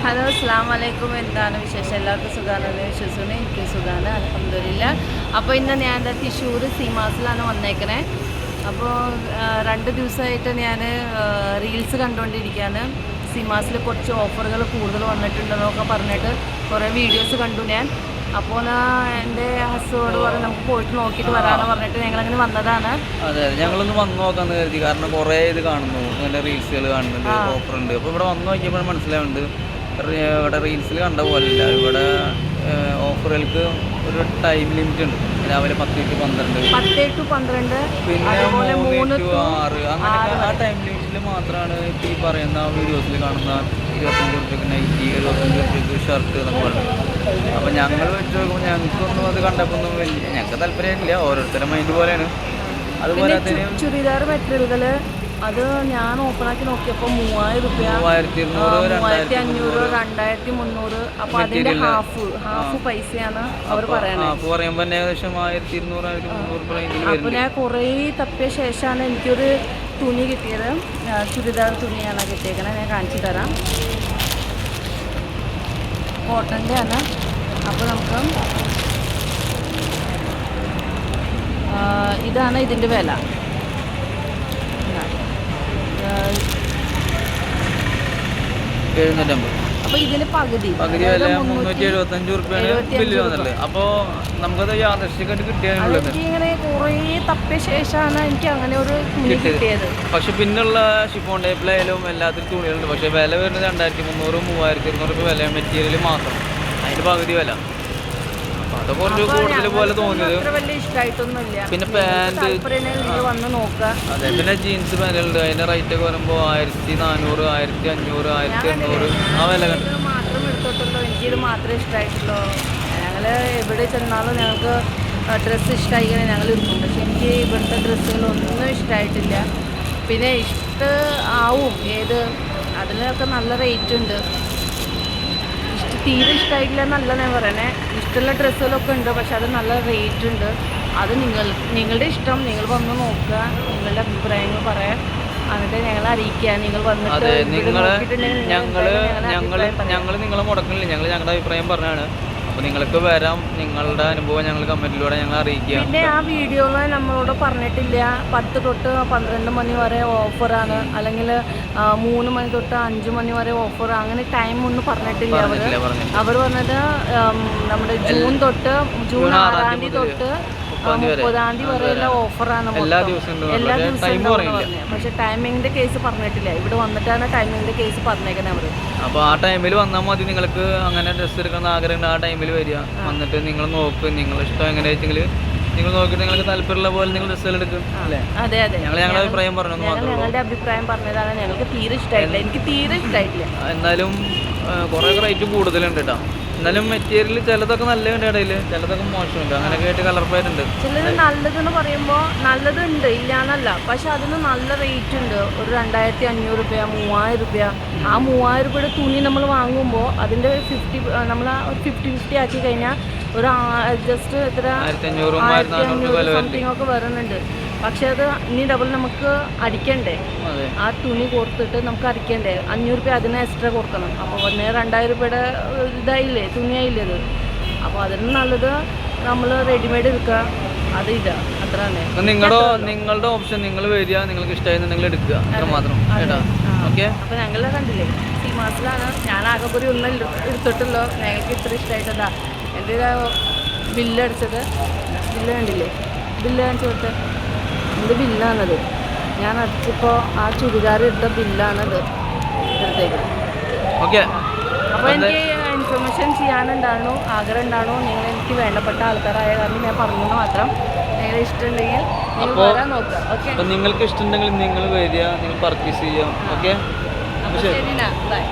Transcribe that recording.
Hello അസ്സലാമു അലൈക്കും. എന്താണ് വിശേഷം? എല്ലാവർക്കും സുഖമാണെന്ന് വിശ്വസിക്കുന്നു. എനിക്ക് സുഖമാണ്, അൽഹംദുലില്ലാ. അപ്പോൾ ഇന്ന് ഞാൻ തൃശ്ശൂർ സീമാസിലാണ് വന്നേക്കണേ. അപ്പോൾ 2 ദിവസമായിട്ട് ഞാൻ റീൽസ് കണ്ടുകൊണ്ടിരിക്കുകയാണ്. സീമാസിൽ കുറച്ച് ഓഫറുകൾ കൂടുതൽ വന്നിട്ടുണ്ടെന്നൊക്കെ പറഞ്ഞിട്ട് കുറേ വീഡിയോസ് കണ്ടു ഞാൻ. അപ്പോൾ എൻ്റെ ഹസ്ബൻഡോട് പറഞ്ഞു നമുക്ക് പോയിട്ട് നോക്കിയിട്ട് വരാമെന്ന് പറഞ്ഞിട്ട് ഞങ്ങളങ്ങനെ വന്നതാണ്. അതെ, ഞങ്ങളൊന്ന് വന്ന് നോക്കാമെന്ന് കരുതി. കാരണം കുറേ ഇത് കാണുന്നു, നല്ല റീൽസുകൾ കാണുന്നുണ്ട്, ഓഫറുണ്ട്. അപ്പോൾ ഇവിടെ വന്ന് നോക്കിയപ്പോൾ മനസ്സിലാവുന്നുണ്ട്, ഇവിടെ റീൽസിൽ കണ്ട പോലെയല്ല. ഇവിടെ ഓഫറുകൾക്ക് ഒരു ടൈം ലിമിറ്റ് ഉണ്ട്. രാവിലെ 10 to 12, പിന്നെ 3 to 6, അങ്ങനെ ആ ടൈം ലിമിറ്റിൽ മാത്രമാണ് ഇപ്പോൾ ഈ പറയുന്ന വീഡിയോസിൽ കാണുന്ന 25 രൂപയ്ക്ക് നൈറ്റി, 75 രൂപയ്ക്ക് ഷർട്ട് എന്നൊക്കെ പറയുന്നത്. അപ്പോൾ ഞങ്ങൾ വെച്ച് നോക്കുമ്പോൾ ഞങ്ങൾക്കൊന്നും അത് കണ്ടപ്പോൾ ഒന്നും ഞങ്ങൾക്ക് താല്പര്യമില്ല. ഓരോരുത്തരുടെ മൈൻഡ് പോലെയാണ്. അതുപോലെ തന്നെ ചുരിദാർ മെറ്റീരിയലുകൾ അത് ഞാൻ ഓപ്പണാക്കി നോക്കിയപ്പോൾ 3000 രൂപ, 3200, 2500, 2300. അപ്പോൾ അതിൻ്റെ ഹാഫ് പൈസയാണ് അവർ പറയുന്നത്. അപ്പോൾ പറയുമ്പോൾ ഏകദേശം 1200, 1300 അപ്പോൾ ഞാൻ കുറേ തപ്പിയ ശേഷമാണ് എനിക്കൊരു തുണി കിട്ടിയത്. ചുരിദാർ തുണിയാണ് കിട്ടിയേക്കണത്. ഞാൻ കാണിച്ചു തരാം. കോട്ടൻ്റെ ആണ്. അപ്പോൾ നമുക്ക് ഇതാണ് ഇതിൻ്റെ വില. അപ്പോൾ ഇതിന് പകുതി വില 375 രൂപയാണ് ബില്ല് വന്നുള്ളത്. അപ്പോൾ നമുക്കത് യാദൃശ്ചികമായിട്ട് കിട്ടിയാണുള്ളത്. ഇങ്ങനെ കുറേ തപ്പിയ ശേഷമാണ് എനിക്ക് അങ്ങനെ ഒരു തുണി കിട്ടിയത്. പക്ഷെ പിന്നുള്ള ഷിഫോൺ ടൈപ്പിലായാലും എല്ലാത്തിനും തുണികളുണ്ട്. പക്ഷേ വില വരുന്നത് 2300, 3200 രൂപ വില, മെറ്റീരിയൽ മാത്രം. അതിൻ്റെ പകുതി വില. അത് കുറച്ച് കൂടുതൽ പോലെ തോന്നിയത്. പിന്നെ പാൻറ്, അതെ, പിന്നെ ജീൻസ് പാൻറ്റുകളുണ്ട്. അതിൻ്റെ റേറ്റ് ഒക്കെ വരുമ്പോൾ 1400, 1500, 1800 ആ വില കണ്ടു. മാത്രം എടുത്തോട്ടുള്ളൂ. എനിക്കിത് മാത്രമേ ഇഷ്ടമായിട്ടുള്ളൂ. ഞങ്ങൾ എവിടെ ചെന്നാലും ഞങ്ങൾക്ക് ഡ്രസ്സ് ഇഷ്ടമായി ഞങ്ങൾ എടുക്കും. പക്ഷെ എനിക്ക് ഇവിടുത്തെ ഡ്രസ്സുകളൊന്നും ഇഷ്ടമായിട്ടില്ല. പിന്നെ ആവും അതിനൊക്കെ നല്ല റേറ്റ് ഉണ്ട്. തീരെ ഇഷ്ടമായിട്ടില്ല എന്നല്ല ഞാൻ പറയണേ. ഇഷ്ടമുള്ള ഡ്രസ്സുകളൊക്കെ ഉണ്ട്, പക്ഷെ അത് നല്ല റേറ്റ് ഉണ്ട്. അത് നിങ്ങളുടെ ഇഷ്ടം. നിങ്ങൾ വന്ന് നോക്കുക, നിങ്ങളുടെ അഭിപ്രായങ്ങൾ പറയാം, എന്നിട്ട് ഞങ്ങളെ അറിയിക്കുക. നിങ്ങൾ വന്നിട്ട് ഞങ്ങൾ നിങ്ങളെ മുടക്കണില്ല. ഞങ്ങളുടെ അഭിപ്രായം പറഞ്ഞാണ്. അപ്പോൾ നിങ്ങൾക്ക് വരാം. നിങ്ങളുടെ അനുഭവം ഞങ്ങൾ കമൻറ്റിലൂടെ ഞങ്ങൾ അറിയിക്കുക. പിന്നെ ആ വീഡിയോയിൽ നമ്മളോട് പറഞ്ഞിട്ടില്ല 10 തൊട്ട് 12 മണി വരെ ഓഫറാണ്, അല്ലെങ്കിൽ 3 മണി തൊട്ട് 5 മണി വരെ ഓഫർ, അങ്ങനെ ടൈം ഒന്നും പറഞ്ഞിട്ടില്ല. അവർ പറഞ്ഞത് നമ്മുടെ ജൂൺ 6 തീയതി തൊട്ട് 30 തീയതി വരെയുള്ള ഓഫറാണ്. എല്ലാ ദിവസവും പറഞ്ഞു. പക്ഷെ ടൈമിങ്ങിന്റെ കേസ് പറഞ്ഞിട്ടില്ല. ഇവിടെ വന്നിട്ടാണ് ടൈമിങ്ങിന്റെ കേസ് പറഞ്ഞേക്കുന്നത് അവർ. അപ്പോൾ ആ ടൈമിൽ വന്നാൽ മതി. നിങ്ങൾക്ക് അങ്ങനെ ഡ്രസ്സ് എടുക്കുന്ന ആഗ്രഹം ആ ടൈമിൽ വരിക. വന്നിട്ട് നിങ്ങൾ നോക്ക്. നിങ്ങൾ ഇഷ്ടം എങ്ങനെ വെച്ചെങ്കിൽ നിങ്ങൾ നോക്കിയിട്ട് നിങ്ങൾക്ക് താല്പര്യമുള്ള പോലെ നിങ്ങൾ ഡ്രസ്സുകൾ എടുക്കും. അല്ലേ? അതെ. ഞങ്ങളുടെ അഭിപ്രായം പറഞ്ഞു. ഞങ്ങളുടെ അഭിപ്രായം പറഞ്ഞതാണ്. ഞങ്ങൾക്ക് തീരെ ഇഷ്ടമായിട്ടില്ല. എനിക്ക് തീരെ ഇഷ്ടമായിട്ടില്ല. എന്നാലും കുറേ റേറ്റ് കൂടുതലുണ്ട് കേട്ടോ. എന്നാലും മെറ്റീരിയൽ ചിലതൊക്കെ നല്ലതുണ്ട്, ഇടയിൽ ചിലതൊക്കെ മോശമുണ്ട്. അങ്ങനെയൊക്കെ ആയിട്ട് കളർഫായിട്ടുണ്ട്. ചിലത് നല്ലതെന്ന് പറയുമ്പോൾ നല്ലതുണ്ട്, ഇല്ല എന്നല്ല. പക്ഷെ അതിന് നല്ല റേറ്റ് ഉണ്ട്. ഒരു 2500 രൂപ, 3000 രൂപ. ആ 3000 രൂപയുടെ തുണി നമ്മൾ വാങ്ങുമ്പോൾ അതിൻ്റെ 50 നമ്മൾ 50-50 ആക്കി കഴിഞ്ഞാൽ ഒരു ജസ്റ്റ് എത്ര 1500 സംതിങ് ഒക്കെ വരുന്നുണ്ട്. പക്ഷെ അത് ഇനി ഡബിൾ നമുക്ക് അടിക്കണ്ടേ? ആ തുണി കൊടുത്തിട്ട് നമുക്ക് അടിക്കണ്ടേ? 500 രൂപ അതിന് എക്സ്ട്രാ കൊടുക്കണം. അപ്പോൾ 2000 രൂപയുടെ ഇതായില്ലേ, തുണിയായില്ലേ അത്. അപ്പോൾ അതിന് നല്ലത് നമ്മൾ റെഡിമെയ്ഡ് എടുക്കുക. അത് ഇതാ അത്ര തന്നെ. നിങ്ങളുടെ ഓപ്ഷൻ, നിങ്ങൾ വരിക, നിങ്ങൾക്ക് ഇഷ്ടമായിരുന്നുണ്ടെങ്കിൽ എടുക്കുക, അത്ര മാത്രം കേട്ടോ. ഓക്കെ. അപ്പോൾ ഞങ്ങൾ കണ്ടില്ലേ സീമാസിലാണ്. ഞാൻ ആകെ ഒരു ഒന്നും എടുത്തിട്ടുള്ളൂ. ഞങ്ങൾക്ക് ഇത്ര ഇഷ്ടമായിട്ടതാ എൻ്റെ ബില്ല് അടിച്ചത്. ബില്ല് കണ്ടില്ലേ? ബില്ല് കാണിച്ചു കൊടുത്ത് ഇത് ബില്ലാണത്. ഞാൻ അടിച്ചപ്പോൾ ആ ചുരിദാർ എടുത്ത ബില്ലാണത് എടുത്തേക്ക്. ഓക്കെ. അപ്പോൾ എനിക്ക് ഇൻഫർമേഷൻ ചെയ്യാനുണ്ടാണോ, ആഗ്രഹം ഉണ്ടാണോ, നിങ്ങൾ എനിക്ക് വേണ്ടപ്പെട്ട ആൾക്കാരായ കാരണം ഞാൻ പറഞ്ഞു മാത്രം. നിങ്ങൾ ഇഷ്ടമുണ്ടെങ്കിൽ നിങ്ങൾ വരാൻ നോക്കുക. ഓക്കെ. അപ്പോൾ നിങ്ങൾക്ക് ഇഷ്ടമുണ്ടെങ്കിൽ നിങ്ങൾ വരിക, നിങ്ങൾ പർച്ചേസ് ചെയ്യാം. ഓക്കെ. അപ്പോൾ ശരി, ബൈ.